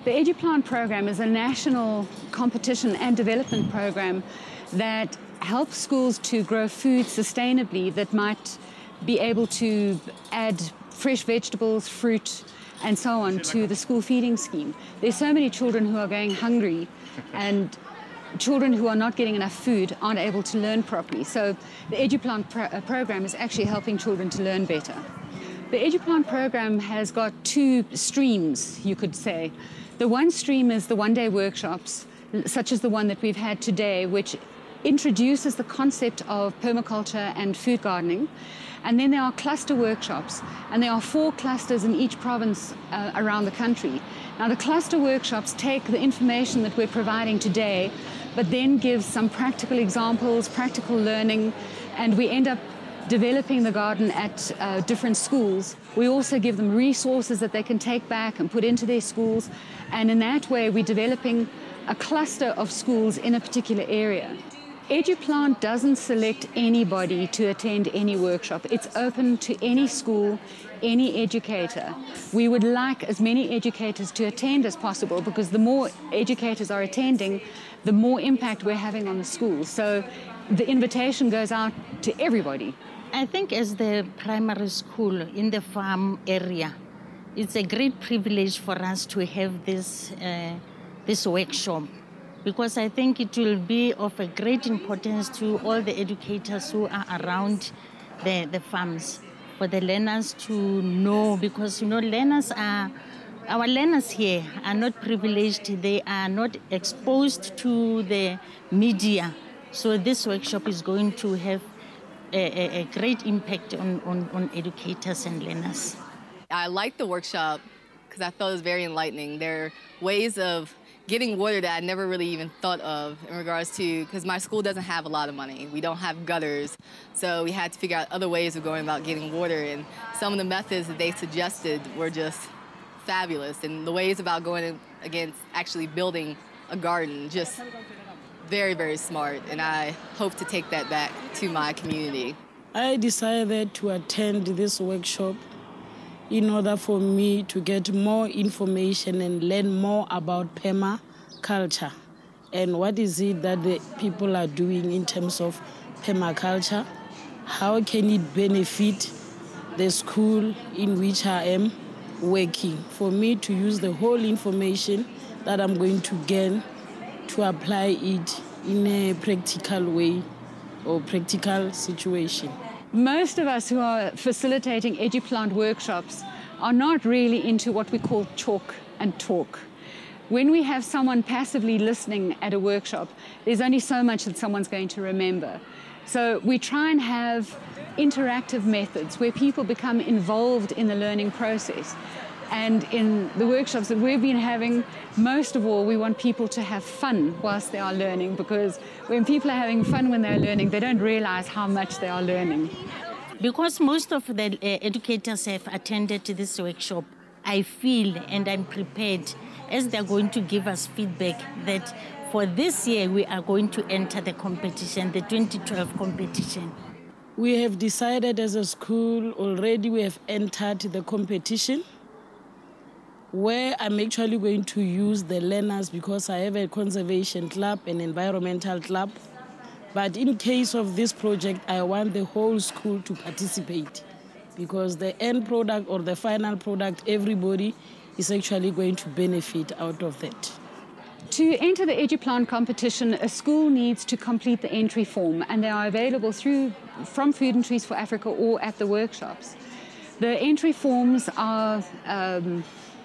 The EduPlant program is a national competition and development program that helps schools to grow food sustainably that might be able to add fresh vegetables, fruit, and so on to the school feeding scheme. There's so many children who are going hungry, and children who are not getting enough food aren't able to learn properly. So the EduPlant program is actually helping children to learn better. The EduPlant program has got two streams, you could say. The one stream is the one-day workshops, such as the one that we've had today, which introduces the concept of permaculture and food gardening. And then there are cluster workshops, and there are 4 clusters in each province around the country. Now, the cluster workshops take the information that we're providing today, but then give some practical examples, practical learning, and we end up developing the garden at different schools. We also give them resources that they can take back and put into their schools, and in that way we're developing a cluster of schools in a particular area. EduPlant doesn't select anybody to attend any workshop. It's open to any school, any educator. We would like as many educators to attend as possible, because the more educators are attending, the more impact we're having on the schools. So the invitation goes out to everybody. I think as the primary school in the farm area, it's a great privilege for us to have this workshop, because I think it will be of a great importance to all the educators who are around the farms, for the learners to know, because, you know, our learners here are not privileged, they are not exposed to the media. So this workshop is going to have a great impact on educators and learners. I liked the workshop because I thought it was very enlightening. There are ways of getting water that I never really even thought of in regards to, because my school doesn't have a lot of money. We don't have gutters, so we had to figure out other ways of going about getting water, and some of the methods that they suggested were just fabulous, and the ways about going against actually building a garden, just very, very smart, and I hope to take that back to my community. I decided to attend this workshop in order for me to get more information and learn more about permaculture and what is it that the people are doing in terms of permaculture, how can it benefit the school in which I am working, for me to use the whole information that I'm going to gain to apply it in a practical way or practical situation. Most of us who are facilitating EduPlant workshops are not really into what we call chalk and talk. When we have someone passively listening at a workshop, there's only so much that someone's going to remember. So we try and have interactive methods where people become involved in the learning process. And in the workshops that we've been having, most of all, we want people to have fun whilst they are learning, because when people are having fun when they're learning, they don't realize how much they are learning. Because most of the educators have attended to this workshop, I feel and I'm prepared, as they're going to give us feedback, that for this year we are going to enter the competition, the 2012 competition. We have decided as a school already, we have entered the competition, where I'm actually going to use the learners, because I have a conservation club, an environmental club. But in case of this project, I want the whole school to participate, because the end product or the final product, everybody is actually going to benefit out of that. To enter the EduPlant competition, a school needs to complete the entry form, and they are available from Food and Trees for Africa or at the workshops. The entry forms are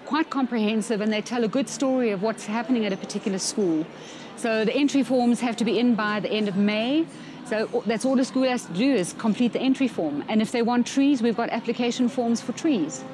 quite comprehensive, and they tell a good story of what's happening at a particular school. So the entry forms have to be in by the end of May. So that's all the school has to do, is complete the entry form. And if they want trees, we've got application forms for trees.